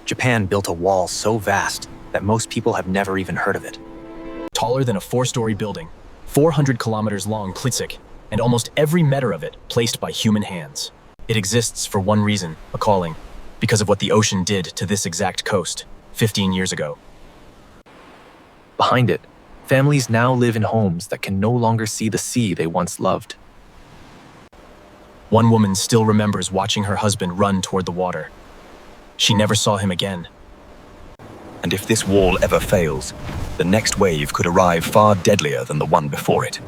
Japan built a wall so vast that most people have never even heard of it. Taller than a four-story building, 400 kilometers long Plitsik, and almost every metre of it placed by human hands. It exists for one reason, a calling, because of what the ocean did to this exact coast 15 years ago. Behind it, families now live in homes that can no longer see the sea they once loved. One woman still remembers watching her husband run toward the water. She never saw him again. And if this wall ever fails, the next wave could arrive far deadlier than the one before it.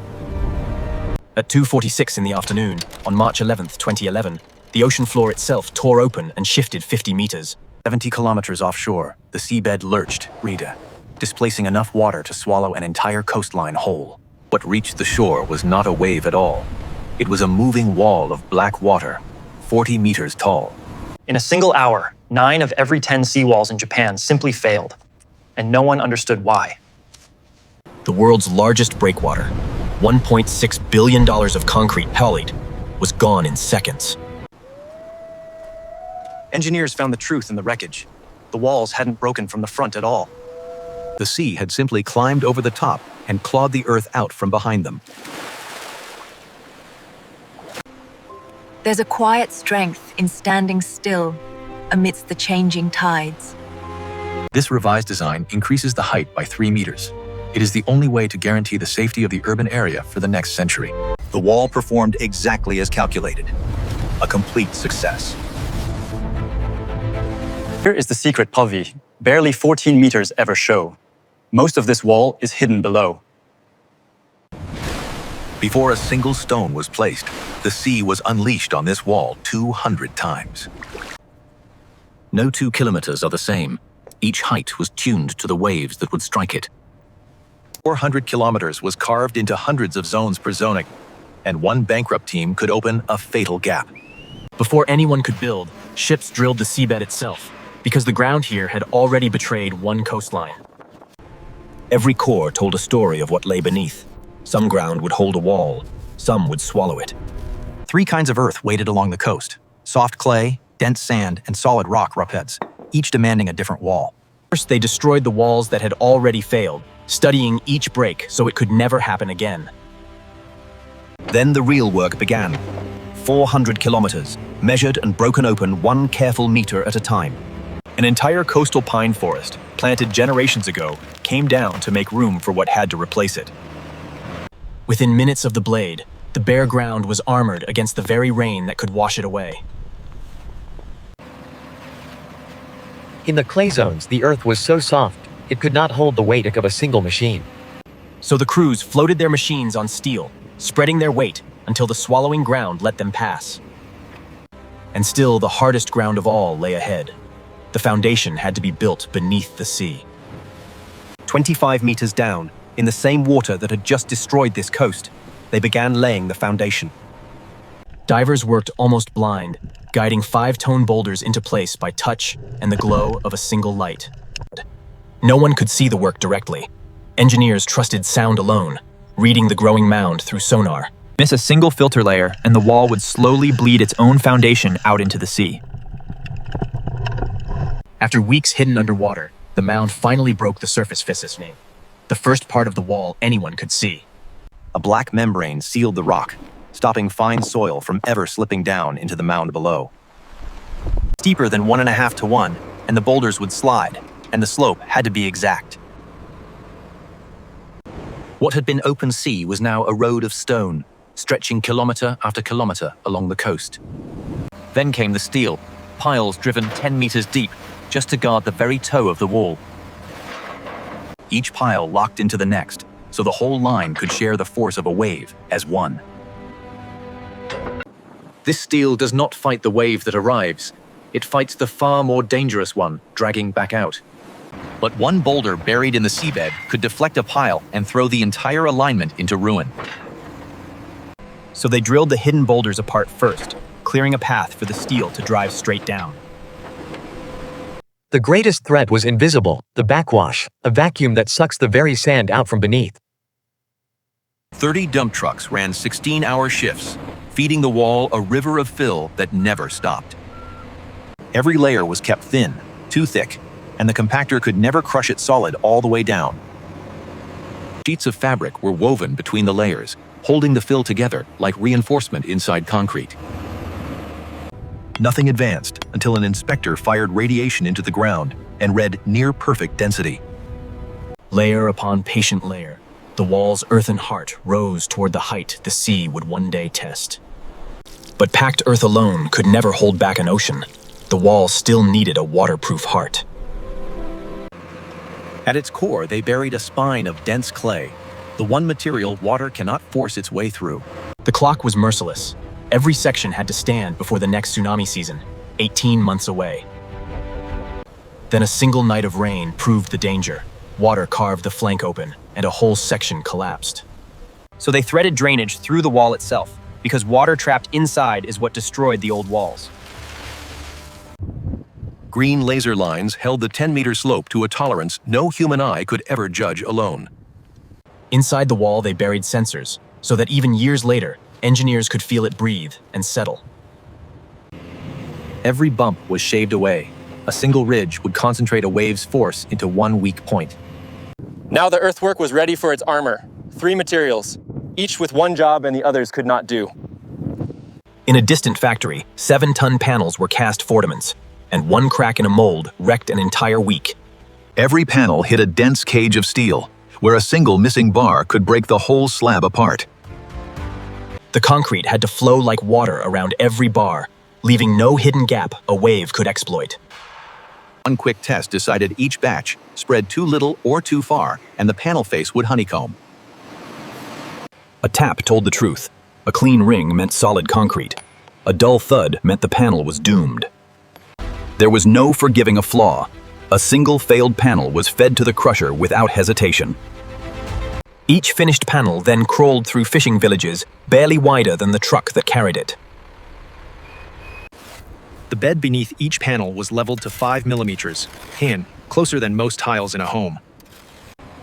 At 2:46 in the afternoon, on March 11th, 2011, the ocean floor itself tore open and shifted 50 meters. 70 kilometers offshore, the seabed lurched, Rita, displacing enough water to swallow an entire coastline whole. What reached the shore was not a wave at all. It was a moving wall of black water, 40 meters tall. In a single hour, 9 of every 10 seawalls in Japan simply failed, and no one understood why. The world's largest breakwater, $1.6 billion of concrete hauled, was gone in seconds. Engineers found the truth in the wreckage. The walls hadn't broken from the front at all. The sea had simply climbed over the top and clawed the earth out from behind them. There's a quiet strength in standing still amidst the changing tides. This revised design increases the height by 3 meters. It is the only way to guarantee the safety of the urban area for the next century. The wall performed exactly as calculated. A complete success. Here is the secret Pavi. Barely 14 meters ever show. Most of this wall is hidden below. Before a single stone was placed, the sea was unleashed on this wall 200 times. No 2 kilometers are the same. Each height was tuned to the waves that would strike it. 400 kilometers was carved into hundreds of zones per zoning, and one bankrupt team could open a fatal gap. Before anyone could build, ships drilled the seabed itself, because the ground here had already betrayed one coastline. Every core told a story of what lay beneath. Some ground would hold a wall, some would swallow it. 3 kinds of earth waded along the coast: soft clay, dense sand, and solid rock rapids, each demanding a different wall. First, they destroyed the walls that had already failed, studying each break so it could never happen again. Then the real work began. 400 kilometers, measured and broken open 1 careful meter at a time. An entire coastal pine forest, planted generations ago, came down to make room for what had to replace it. Within minutes of the blade, the bare ground was armored against the very rain that could wash it away. In the clay zones, the earth was so soft, it could not hold the weight of a single machine. So the crews floated their machines on steel, spreading their weight until the swallowing ground let them pass. And still, the hardest ground of all lay ahead. The foundation had to be built beneath the sea. 25 meters down, in the same water that had just destroyed this coast, they began laying the foundation. Divers worked almost blind, guiding 5-tone boulders into place by touch and the glow of a single light. No one could see the work directly. Engineers trusted sound alone, reading the growing mound through sonar. Miss a single filter layer, and the wall would slowly bleed its own foundation out into the sea. After weeks hidden underwater, the mound finally broke the surface fissure, the first part of the wall anyone could see. A black membrane sealed the rock, stopping fine soil from ever slipping down into the mound below. Steeper than 1.5 to 1, and the boulders would slide, and the slope had to be exact. What had been open sea was now a road of stone, stretching kilometer after kilometer along the coast. Then came the steel, piles driven 10 meters deep, just to guard the very toe of the wall. Each pile locked into the next, so the whole line could share the force of a wave as one. This steel does not fight the wave that arrives. It fights the far more dangerous one, dragging back out. But one boulder buried in the seabed could deflect a pile and throw the entire alignment into ruin. So they drilled the hidden boulders apart first, clearing a path for the steel to drive straight down. The greatest threat was invisible, the backwash, a vacuum that sucks the very sand out from beneath. 30 dump trucks ran 16-hour shifts, feeding the wall a river of fill that never stopped. Every layer was kept thin, too thick, and the compactor could never crush it solid all the way down. Sheets of fabric were woven between the layers, holding the fill together like reinforcement inside concrete. Nothing advanced until an inspector fired radiation into the ground and read near-perfect density. Layer upon patient layer, the wall's earthen heart rose toward the height the sea would one day test. But packed earth alone could never hold back an ocean. The wall still needed a waterproof heart. At its core, they buried a spine of dense clay, the one material water cannot force its way through. The clock was merciless. Every section had to stand before the next tsunami season, 18 months away. Then a single night of rain proved the danger. Water carved the flank open, and a whole section collapsed. So they threaded drainage through the wall itself, because water trapped inside is what destroyed the old walls. Green laser lines held the 10-meter slope to a tolerance no human eye could ever judge alone. Inside the wall, they buried sensors, so that even years later, engineers could feel it breathe and settle. Every bump was shaved away. A single ridge would concentrate a wave's force into one weak point. Now the earthwork was ready for its armor. 3 materials, each with one job and the others could not do. In a distant factory, 7-ton panels were cast fortiments, and one crack in a mold wrecked an entire week. Every panel hit a dense cage of steel, where a single missing bar could break the whole slab apart. The concrete had to flow like water around every bar, leaving no hidden gap a wave could exploit. One quick test decided each batch spread too little or too far, and the panel face would honeycomb. A tap told the truth. A clean ring meant solid concrete. A dull thud meant the panel was doomed. There was no forgiving a flaw. A single failed panel was fed to the crusher without hesitation. Each finished panel then crawled through fishing villages, barely wider than the truck that carried it. The bed beneath each panel was leveled to 5 millimeters, closer than most tiles in a home.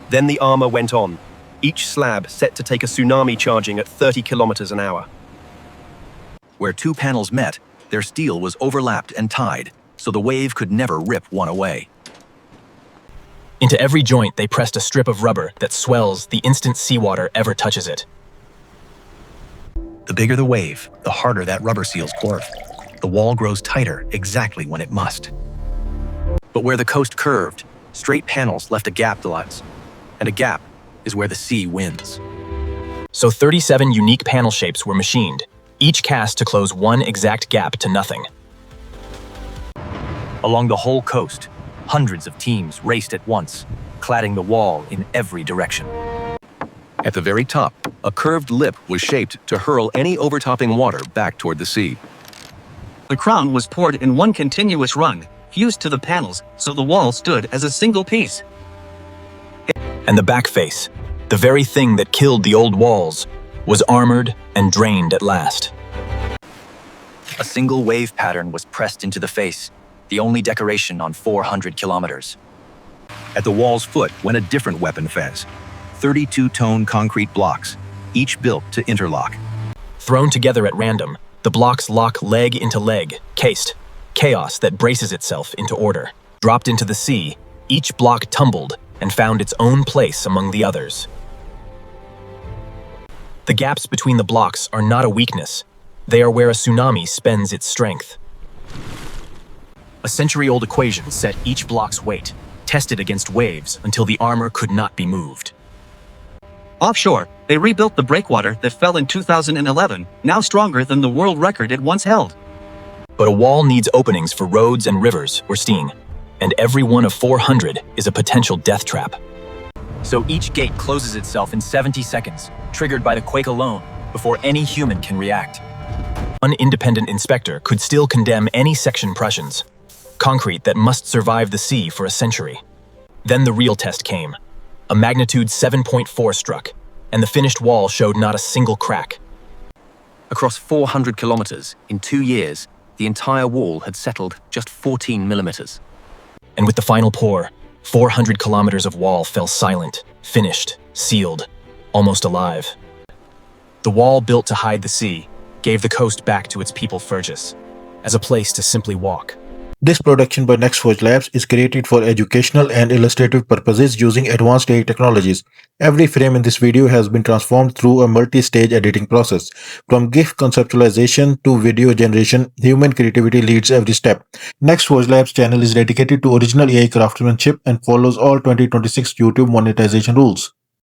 Then the armour went on, each slab set to take a tsunami charging at 30 kilometers an hour. Where 2 panels met, their steel was overlapped and tied, so the wave could never rip one away. Into every joint they pressed a strip of rubber that swells the instant seawater ever touches it. The bigger the wave, the harder that rubber seals course. The wall grows tighter exactly when it must. But where the coast curved, straight panels left a gap to lies, and a gap is where the sea wins. So 37 unique panel shapes were machined, each cast to close one exact gap to nothing. Along the whole coast, hundreds of teams raced at once, cladding the wall in every direction. At the very top, a curved lip was shaped to hurl any overtopping water back toward the sea. The crown was poured in one continuous run, fused to the panels, so the wall stood as a single piece. And the back face, the very thing that killed the old walls, was armored and drained at last. A single wave pattern was pressed into the face, the only decoration on 400 kilometers. At the wall's foot went a different weapon fence, 32-tone concrete blocks, each built to interlock. Thrown together at random, the blocks lock leg into leg, cased, chaos that braces itself into order. Dropped into the sea, each block tumbled and found its own place among the others. The gaps between the blocks are not a weakness. They are where a tsunami spends its strength. A century-old equation set each block's weight, tested against waves until the armor could not be moved. Offshore, they rebuilt the breakwater that fell in 2011, now stronger than the world record it once held. But a wall needs openings for roads and rivers or steam, and every one of 400 is a potential death trap. So each gate closes itself in 70 seconds, triggered by the quake alone, before any human can react. An independent inspector could still condemn any section Prussians. Concrete that must survive the sea for a century. Then the real test came. A magnitude 7.4 struck, and the finished wall showed not a single crack. Across 400 kilometers, in 2 years, the entire wall had settled just 14 millimeters. And with the final pour, 400 kilometers of wall fell silent, finished, sealed, almost alive. The wall built to hide the sea gave the coast back to its people Fergus, as a place to simply walk. This production by Next Forge Labs is created for educational and illustrative purposes using advanced AI technologies. Every frame in this video has been transformed through a multi-stage editing process. From GIF conceptualization to video generation, human creativity leads every step. Next Forge Labs channel is dedicated to original AI craftsmanship and follows all 2026 YouTube monetization rules.